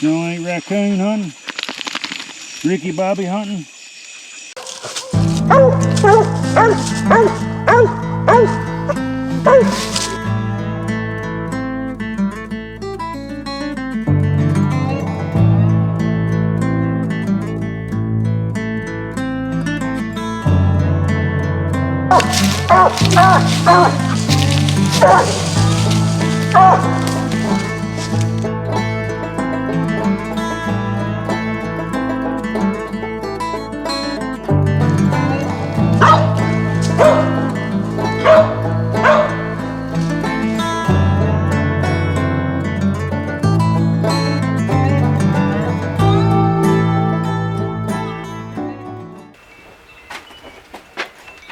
DYI Raccoon hunting. Ricky Bobby hunting.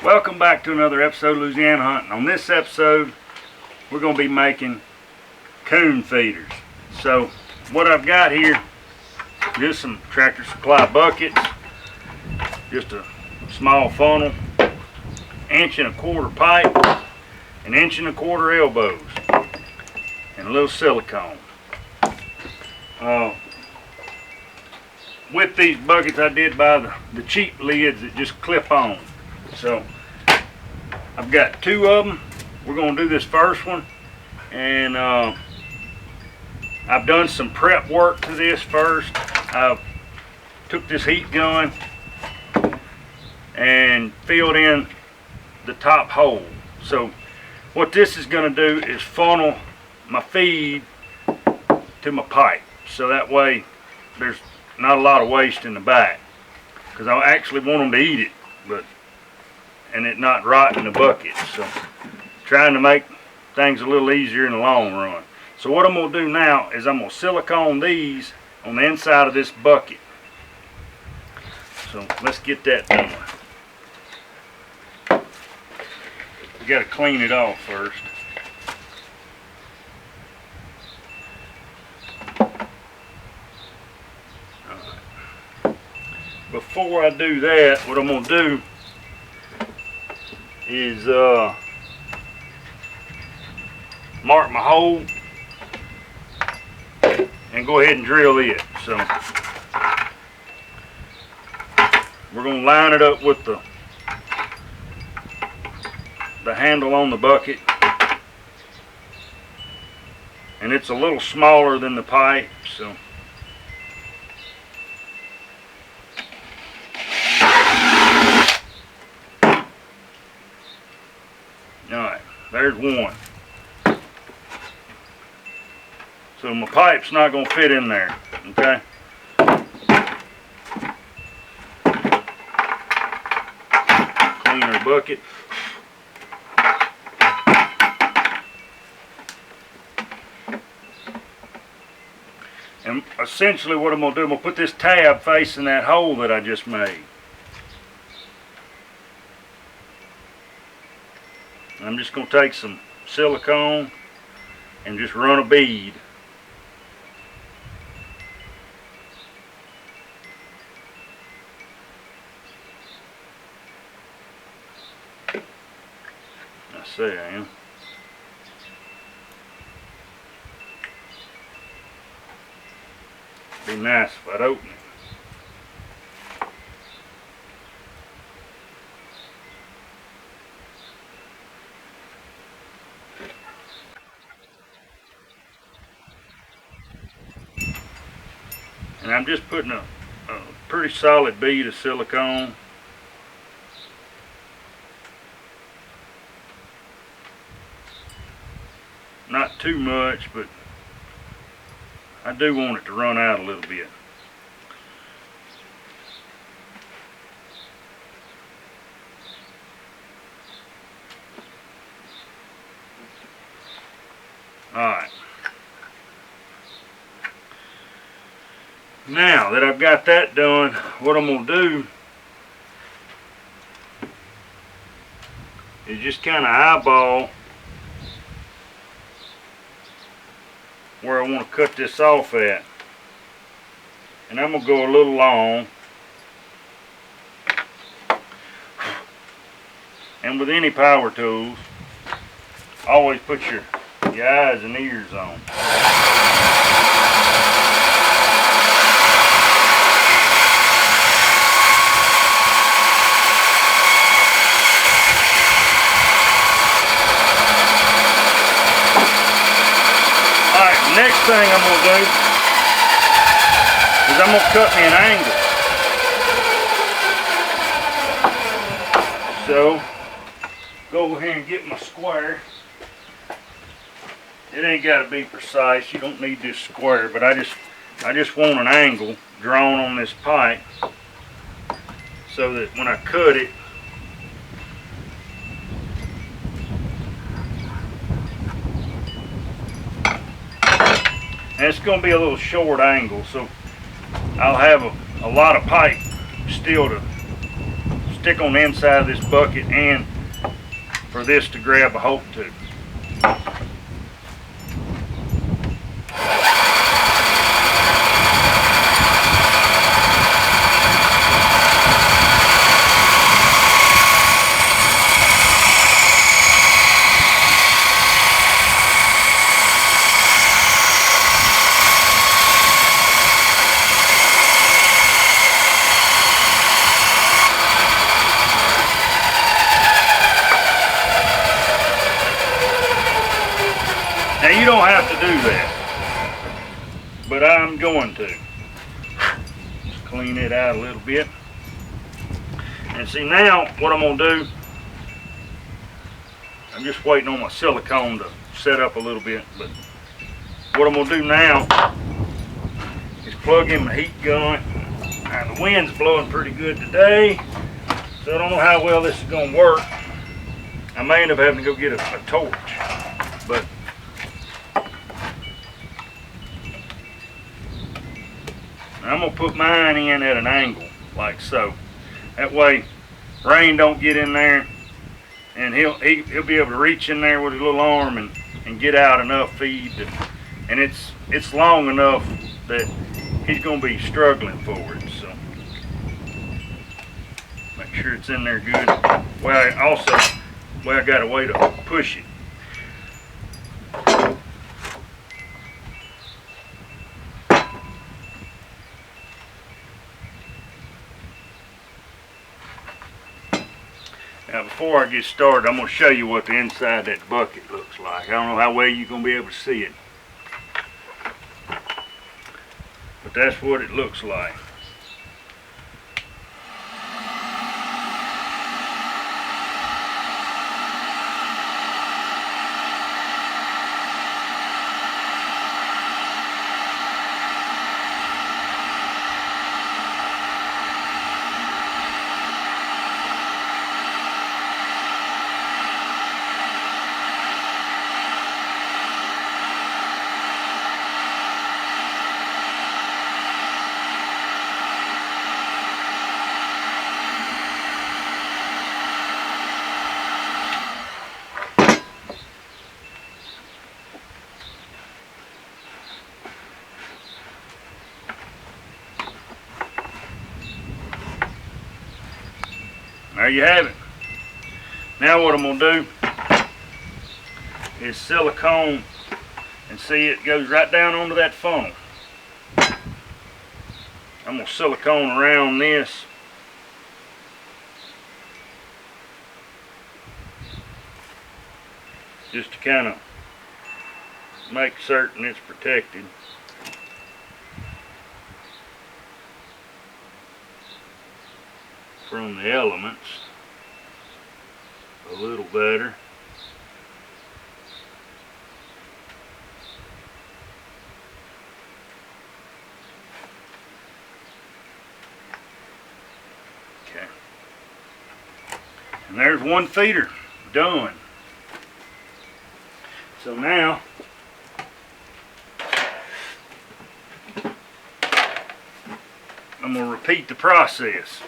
Welcome back to another episode of Louisiana Hunting. On this episode, we're going to be making coon feeders. So, what I've got here, just some Tractor Supply buckets, just a small funnel, 1.25 inch pipe, 1.25 inch elbows, and a little silicone. With these buckets, I did buy the cheap lids that just clip on. So I've got 2 of them. We're going to do this first one, and I've done some prep work to this first. I've took this heat gun and filled in the top hole. So what this is going to do is funnel my feed to my pipe, so that way there's not a lot of waste in the back, because I actually want them to eat it, and it not rot in the bucket. So trying to make things a little easier in the long run. So what I'm going to do now is I'm going to silicone these on the inside of this bucket. So let's get that done. We got to clean it off first. All right. Before I do that, what I'm going to do is mark my hole and go ahead and drill it. So we're going to line it up with the handle on the bucket, and it's a little smaller than the pipe, so alright, there's one. So my pipe's not going to fit in there, okay? Clean our bucket. And essentially what I'm going to do, I'm going to put this tab facing that hole that I just made. I'm just going to take some silicone and just run a bead. I say I am. Be nice if I'd open it. And I'm just putting a pretty solid bead of silicone. Not too much, but I do want it to run out a little bit. Alright. Now that I've got that done, what I'm going to do is just kind of eyeball where I want to cut this off at. And I'm going to go a little long. And with any power tools, always put your eyes and ears on. next thing I'm going to do is I'm going to cut me an angle. So, go ahead and get my square. It ain't got to be precise. You don't need this square, but I just want an angle drawn on this pipe so that when I cut it, and it's going to be a little short angle, so I'll have a lot of pipe still to stick on the inside of this bucket and for this to grab a hold to. Now you don't have to do that, but I'm going to. Just clean it out a little bit. And see now what I'm going to do, I'm just waiting on my silicone to set up a little bit, but what I'm going to do now is plug in my heat gun. Now the wind's blowing pretty good today, so I don't know how well this is going to work. I may end up having to go get a torch, but I'm going to put mine in at an angle, like so. That way, rain don't get in there, and he'll be able to reach in there with his little arm and get out enough feed. And it's long enough that he's going to be struggling for it. So make sure it's in there good. Well, I got a way to push it. Now before I get started, I'm going to show you what the inside of that bucket looks like. I don't know how well you're going to be able to see it, but that's what it looks like. There you have it. Now what I'm going to do is silicone, and see it goes right down onto that funnel. I'm going to silicone around this just to kind of make certain it's protected. From the elements a little better. Okay. And there's one feeder done. So now I'm going to repeat the process.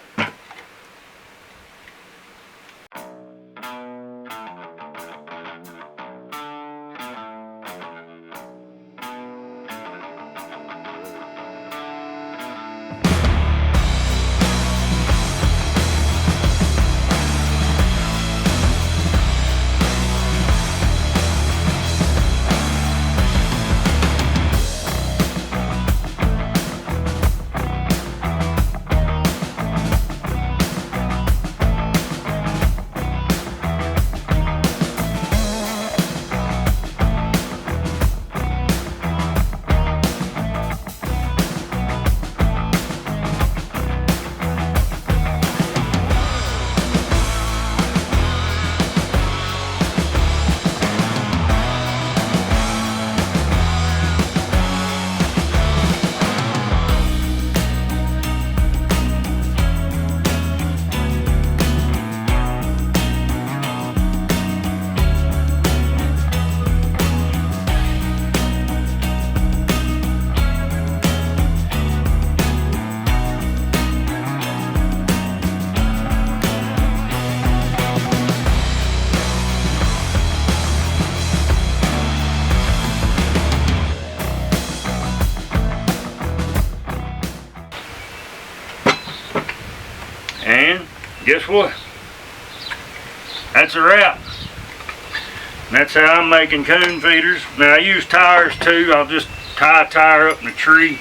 guess what? That's a wrap. And that's how I'm making coon feeders. Now I use tires too. I'll just tie a tire up in a tree,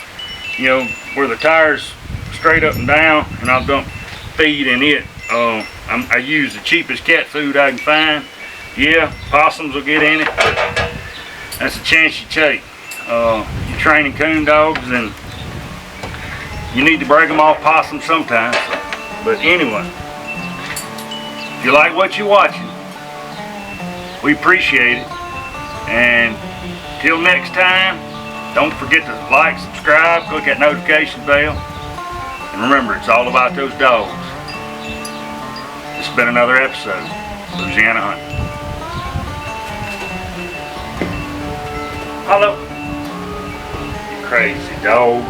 you know, where the tire's straight up and down, and I'll dump feed in it. I use the cheapest cat food I can find. Yeah, possums will get in it, but that's a chance you take. You're training coon dogs, and you need to break them off possums sometimes. But anyway, if you like what you're watching, we appreciate it. And till next time, don't forget to like, subscribe, click that notification bell. And remember, it's all about those dogs. This has been another episode of Louisiana Hunting. Hello. You crazy dog.